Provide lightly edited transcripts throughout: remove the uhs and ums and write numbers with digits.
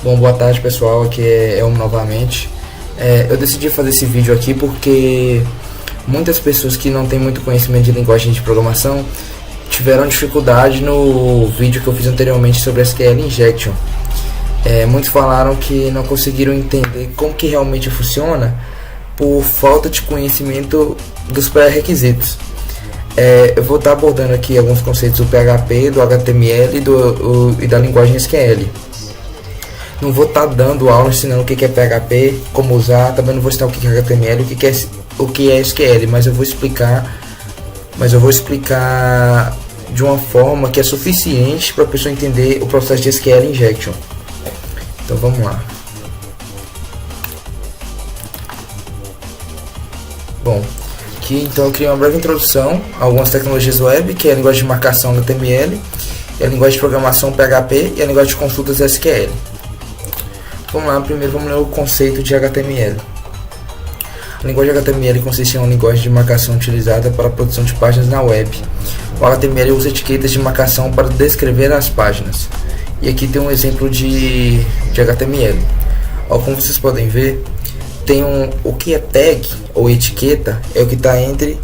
Bom, boa tarde pessoal, aqui é Elmo novamente. Eu decidi fazer esse vídeo aqui porque muitas pessoas que não têm muito conhecimento de linguagem de programação tiveram dificuldade no vídeo que eu fiz anteriormente sobre SQL Injection. Muitos falaram que não conseguiram entender como que realmente funciona por falta de conhecimento dos pré-requisitos. Eu vou estar abordando aqui alguns conceitos do PHP, do HTML e da linguagem SQL. Não vou estar dando aula ensinando o que é PHP, como usar, também não vou ensinar o que é HTML, o que é SQL, mas eu vou explicar de uma forma que é suficiente para a pessoa entender o processo de SQL Injection. Então vamos lá. Bom, aqui então eu criei uma breve introdução a algumas tecnologias web, que é a linguagem de marcação HTML, a linguagem de programação PHP e a linguagem de consultas SQL. Vamos lá, primeiro vamos ler o conceito de HTML. A linguagem HTML consiste em uma linguagem de marcação utilizada para a produção de páginas na web. O HTML usa etiquetas de marcação para descrever as páginas. E aqui tem um exemplo de HTML. Como vocês podem ver, tem o que é tag ou etiqueta é o que está entre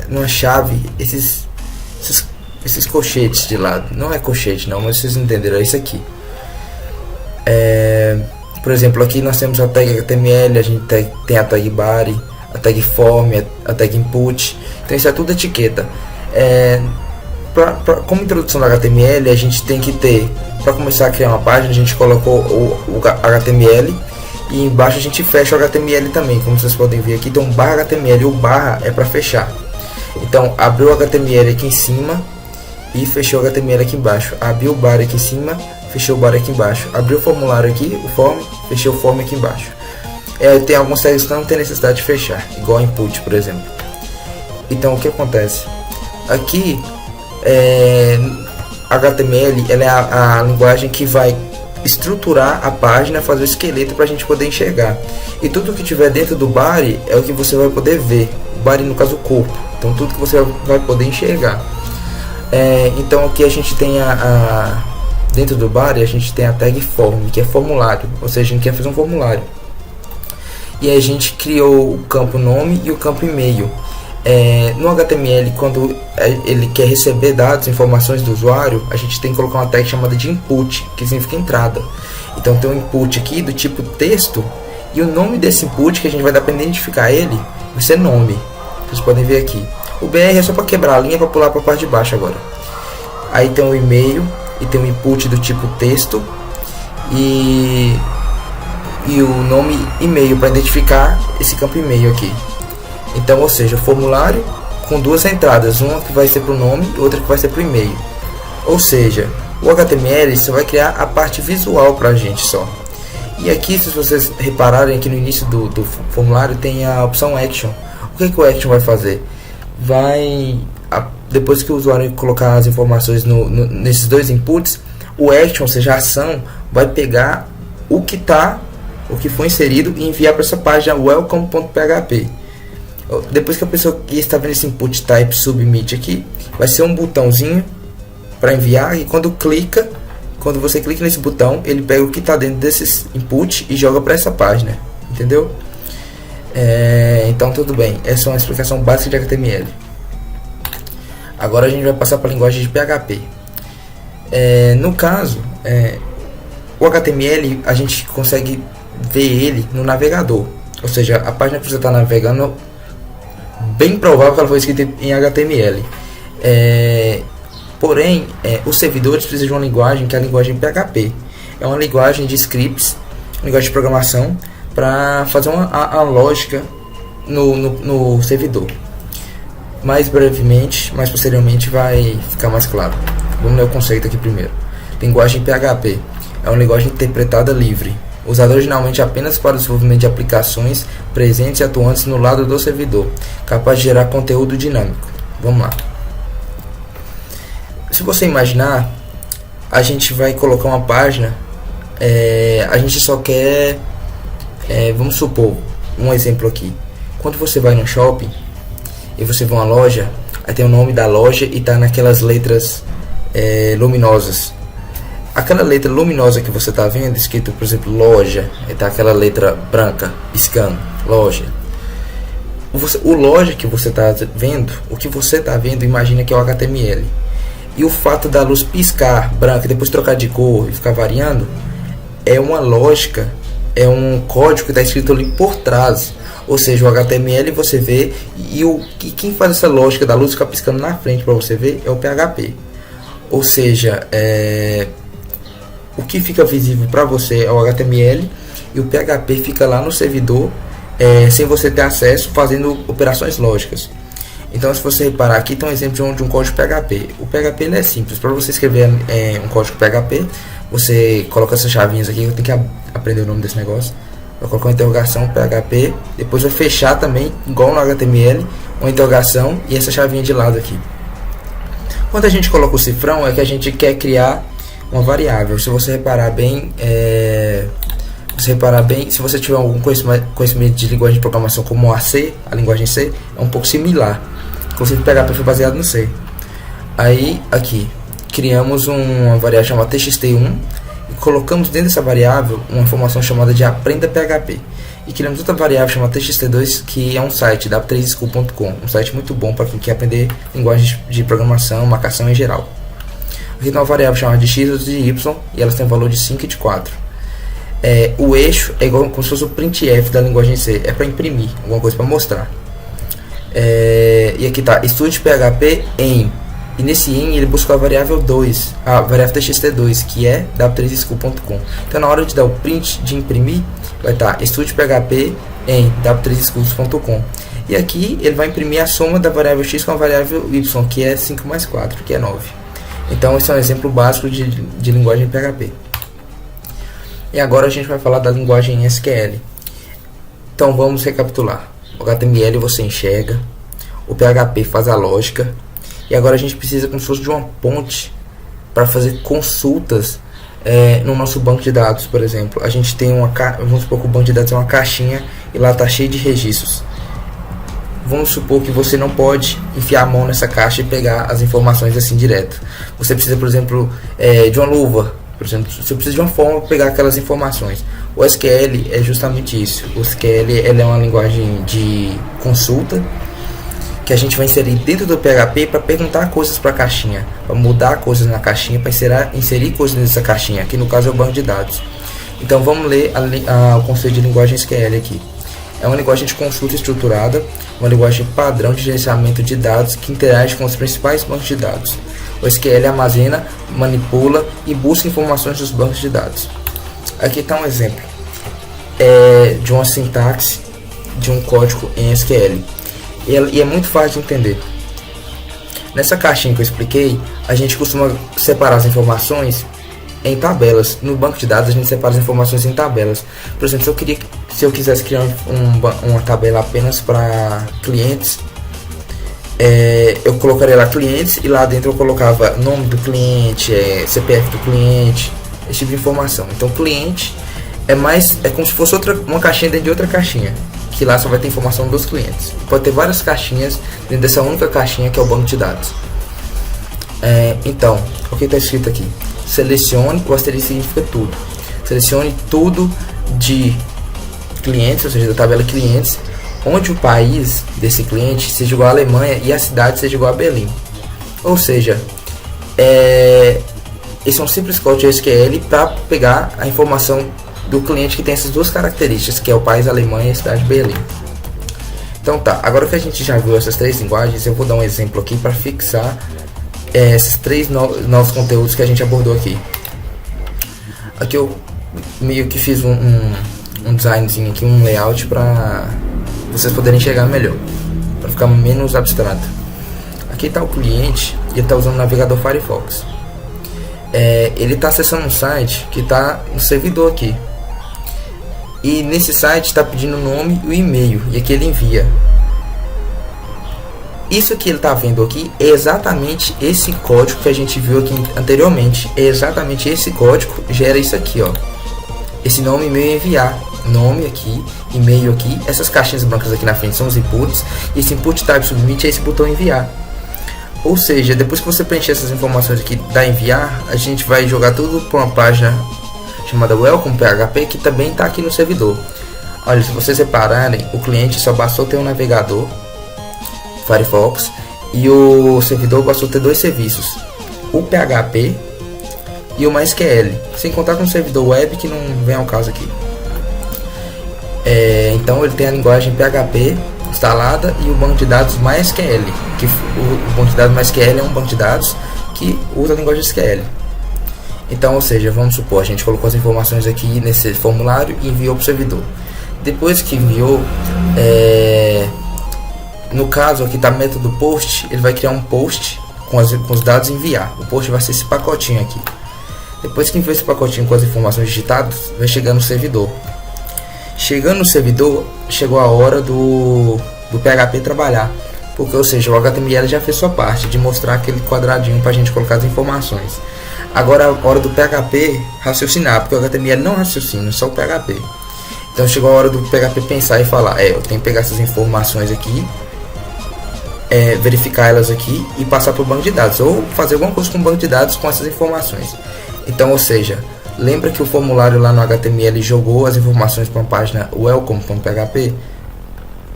numa chave esses colchetes de lado. Não é colchete não, mas vocês entenderam, é isso aqui. Por exemplo, aqui nós temos a tag HTML, a gente tem a tag body, a tag form, a tag input. Então isso é tudo etiqueta. Como introdução do HTML, a gente tem que ter, para começar a criar uma página, a gente colocou o HTML e embaixo a gente fecha o HTML também. Como vocês podem ver aqui tem um barra HTML, o barra é para fechar. Então abriu o HTML aqui em cima e fechou o HTML aqui embaixo. Abriu o bar aqui em cima, fechou o bar aqui embaixo. Abriu o formulário aqui, o form, fechou o form aqui embaixo. Tem alguns tags que não tem necessidade de fechar, igual input, por exemplo. Então o que acontece? Aqui HTML ela é a linguagem que vai estruturar a página, fazer o esqueleto para a gente poder enxergar. E tudo que tiver dentro do body é o que você vai poder ver. O body, no caso, o corpo. Então tudo que você vai poder enxergar. Então aqui a gente tem dentro do body a gente tem a tag form, que é formulário, ou seja, a gente quer fazer um formulário. E a gente criou o campo nome e o campo e-mail. No HTML, quando ele quer receber dados, informações do usuário, a gente tem que colocar uma tag chamada de input, que significa entrada. Então tem um input aqui do tipo texto, e o nome desse input que a gente vai dar para identificar ele vai ser nome. Vocês podem ver aqui. O BR é só para quebrar a linha para pular para a parte de baixo agora. Aí tem o e-mail e tem o input do tipo texto e o nome e-mail para identificar esse campo e-mail aqui. Então, ou seja, formulário com duas entradas, uma que vai ser para o nome e outra que vai ser para o e-mail. Ou seja, o HTML só vai criar a parte visual para a gente só. E aqui, se vocês repararem, aqui no início do formulário tem a opção Action. O que o Action vai fazer? Depois que o usuário colocar as informações nesses dois inputs, o Action, ou seja, a ação, vai pegar o que foi inserido e enviar para essa página welcome.php. Depois que a pessoa que está vendo esse input type submit aqui, vai ser um botãozinho para enviar, e quando você clica nesse botão, ele pega o que está dentro desses input e joga para essa página, entendeu? Então tudo bem, essa é uma explicação básica de HTML. Agora a gente vai passar para a linguagem de PHP. No caso, o HTML a gente consegue ver ele no navegador, ou seja, a página que você está navegando, bem provável que ela foi escrita em HTML. Porém, os servidores precisam de uma linguagem que é a linguagem PHP. É uma linguagem de scripts, linguagem de programação, para fazer a lógica no servidor. Mais brevemente, mais posteriormente vai ficar mais claro. Vamos ler o conceito aqui primeiro. Linguagem PHP é uma linguagem interpretada livre, usada originalmente apenas para o desenvolvimento de aplicações presentes e atuantes no lado do servidor, capaz de gerar conteúdo dinâmico. Vamos lá. Se você imaginar, a gente vai colocar uma página, a gente só quer, vamos supor, um exemplo aqui. Quando você vai no shopping e você vê uma loja, aí tem o nome da loja e tá naquelas letras luminosas. aquela letra luminosa que você está vendo, escrito, por exemplo, loja, está aquela letra branca piscando, loja. O loja que você está vendo, o que você está vendo, imagina que é o HTML. E o fato da luz piscar branca e depois trocar de cor e ficar variando, é uma lógica, é um código que está escrito ali por trás. Ou seja, o HTML você vê, e quem faz essa lógica da luz ficar piscando na frente para você ver é o PHP. Ou seja, o que fica visível para você é o HTML, e o PHP fica lá no servidor, sem você ter acesso, fazendo operações lógicas. Então, se você reparar, aqui tem um exemplo de um código PHP. O PHP ele é simples. Para você escrever um código PHP, você coloca essas chavinhas aqui. Eu tenho que aprender o nome desse negócio. Vai colocar uma interrogação PHP, depois vai fechar também, igual no HTML, uma interrogação e essa chavinha de lado aqui. Quando a gente coloca o cifrão, é que a gente quer criar uma variável. Se você reparar bem, se você tiver algum conhecimento de linguagem de programação como a C, a linguagem C, é um pouco similar. Inclusive o PHP foi baseado no C. Aí, aqui, criamos uma variável chamada txt1 e colocamos dentro dessa variável uma informação chamada de aprenda PHP. E criamos outra variável chamada txt2, que é um site, w3school.com, um site muito bom para quem quer aprender linguagens de programação, marcação em geral. Aqui tem uma variável chamada de x e de y, e elas têm um valor de 5 e de 4. O eixo é igual como se fosse o printf da linguagem C, é para imprimir alguma coisa, para mostrar. E aqui está estude PHP em, e nesse em ele busca a variável 2, a variável txt2, que é w3school.com. Então na hora de dar o print de imprimir, vai estar estude PHP em w3schools.com. E aqui ele vai imprimir a soma da variável x com a variável y, que é 5 mais 4, que é 9. Então esse é um exemplo básico de linguagem PHP. E agora a gente vai falar da linguagem SQL. Então vamos recapitular. O HTML você enxerga, o PHP faz a lógica, e agora a gente precisa como se fosse de uma ponte para fazer consultas no nosso banco de dados. Por exemplo, a gente tem vamos supor que o banco de dados é uma caixinha e lá está cheio de registros. Vamos supor que você não pode enfiar a mão nessa caixa e pegar as informações assim direto. Você precisa, por exemplo, de uma luva. Por exemplo, você precisa de uma forma para pegar aquelas informações. O SQL é justamente isso. O SQL ele é uma linguagem de consulta que a gente vai inserir dentro do PHP para perguntar coisas para a caixinha, para mudar coisas na caixinha, para inserir coisas nessa caixinha, que no caso é o banco de dados. Então vamos ler o conceito de linguagem SQL aqui. É uma linguagem de consulta estruturada, uma linguagem padrão de gerenciamento de dados que interage com os principais bancos de dados. O SQL armazena, manipula e busca informações dos bancos de dados. Aqui está um exemplo de uma sintaxe de um código em SQL. E é muito fácil de entender. Nessa caixinha que eu expliquei, a gente costuma separar as informações em tabelas. No banco de dados a gente separa as informações em tabelas. Por exemplo, se eu quisesse criar uma tabela apenas para clientes, eu colocaria lá clientes e lá dentro eu colocava nome do cliente, CPF do cliente, esse tipo de informação. Então cliente é como se fosse uma caixinha dentro de outra caixinha, que lá só vai ter informação dos clientes. Pode ter várias caixinhas dentro dessa única caixinha que é o banco de dados. Então, o que está escrito aqui? Selecione, o asterisco significa tudo. Selecione tudo de clientes, ou seja, da tabela clientes, onde o país desse cliente seja igual à Alemanha e a cidade seja igual a Berlim. Ou seja, esse é um simples código SQL para pegar a informação do cliente que tem essas duas características, que é o país Alemanha e a cidade Berlim. Então tá, agora que a gente já viu essas três linguagens, eu vou dar um exemplo aqui para fixar esses três novos conteúdos que a gente abordou aqui. Aqui eu meio que fiz um designzinho aqui, um layout para vocês poderem enxergar melhor, para ficar menos abstrato. Aqui está o cliente e ele está usando o navegador Firefox. Ele está acessando um site que está no servidor aqui, e nesse site está pedindo o nome e o e-mail, e aqui ele envia. Isso que ele está vendo aqui é exatamente esse código que a gente viu aqui anteriormente. É exatamente esse código gera isso aqui, ó. Esse nome, e-mail, enviar. Nome aqui, e-mail aqui. Essas caixinhas brancas aqui na frente são os inputs. E esse input type submit é esse botão enviar. Ou seja, depois que você preencher essas informações aqui da enviar, a gente vai jogar tudo para uma página chamada Welcome PHP, que também está aqui no servidor. Olha, se vocês repararem, o cliente só bastou ter um navegador Firefox e o servidor bastou ter dois serviços, o PHP e o MySQL, sem contar com o servidor web, que não vem ao caso aqui. Então ele tem a linguagem PHP instalada e o banco de dados MySQL, que o banco de dados MySQL é um banco de dados que usa a linguagem SQL. Então, ou seja, vamos supor, a gente colocou as informações aqui nesse formulário e enviou para o servidor. Depois que enviou, no caso aqui tá método post, ele vai criar um post com os dados e enviar. O post vai ser esse pacotinho aqui. Depois que enviou esse pacotinho com as informações digitadas, vai chegar no servidor. Chegando no servidor, chegou a hora do PHP trabalhar. Porque, ou seja, o HTML já fez sua parte de mostrar aquele quadradinho para a gente colocar as informações. Agora é a hora do PHP raciocinar, porque o HTML não raciocina, só o PHP. Então chegou a hora do PHP pensar e falar, eu tenho que pegar essas informações aqui, verificar elas aqui e passar para o banco de dados, ou fazer alguma coisa com o banco de dados com essas informações. Então, ou seja, lembra que o formulário lá no HTML jogou as informações para uma página welcome.php?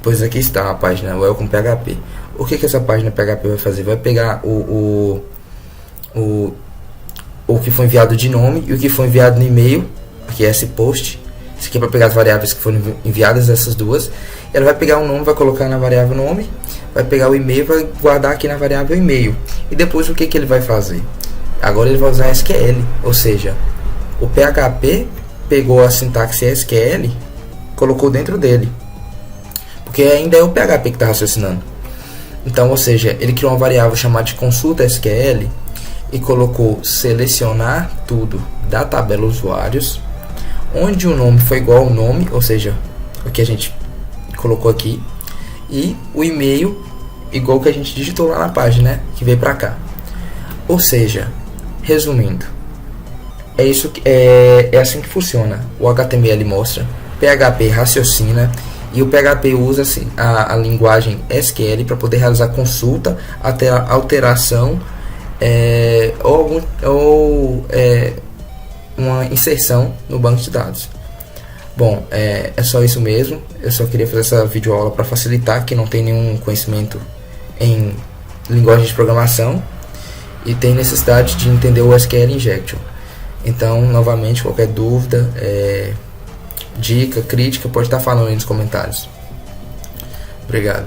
Pois aqui está a página welcome.php. O que essa página PHP vai fazer? Vai pegar o que foi enviado de nome e o que foi enviado no e-mail, que é esse post. Isso aqui é para pegar as variáveis que foram enviadas, essas duas. Ela vai pegar o nome, vai colocar na variável nome, vai pegar o e-mail, vai guardar aqui na variável e-mail. E depois o que ele vai fazer? Agora ele vai usar SQL, ou seja, o PHP pegou a sintaxe SQL, colocou dentro dele, porque ainda é o PHP que está raciocinando. Então, ou seja, ele criou uma variável chamada de consulta SQL e colocou selecionar tudo da tabela usuários, onde o nome foi igual ao nome, ou seja, o que a gente colocou aqui, e o e-mail igual que a gente digitou lá na página, né, que veio para cá. Ou seja, resumindo, é assim que funciona. O HTML mostra, PHP raciocina e o PHP usa assim, a linguagem SQL para poder realizar consulta até a alteração ou uma inserção no banco de dados. Bom, é só isso mesmo. Eu só queria fazer essa videoaula para facilitar quem não tem nenhum conhecimento em linguagem de programação e tem necessidade de entender o SQL Injection. Então, novamente, qualquer dúvida, dica, crítica, pode estar falando aí nos comentários. Obrigado.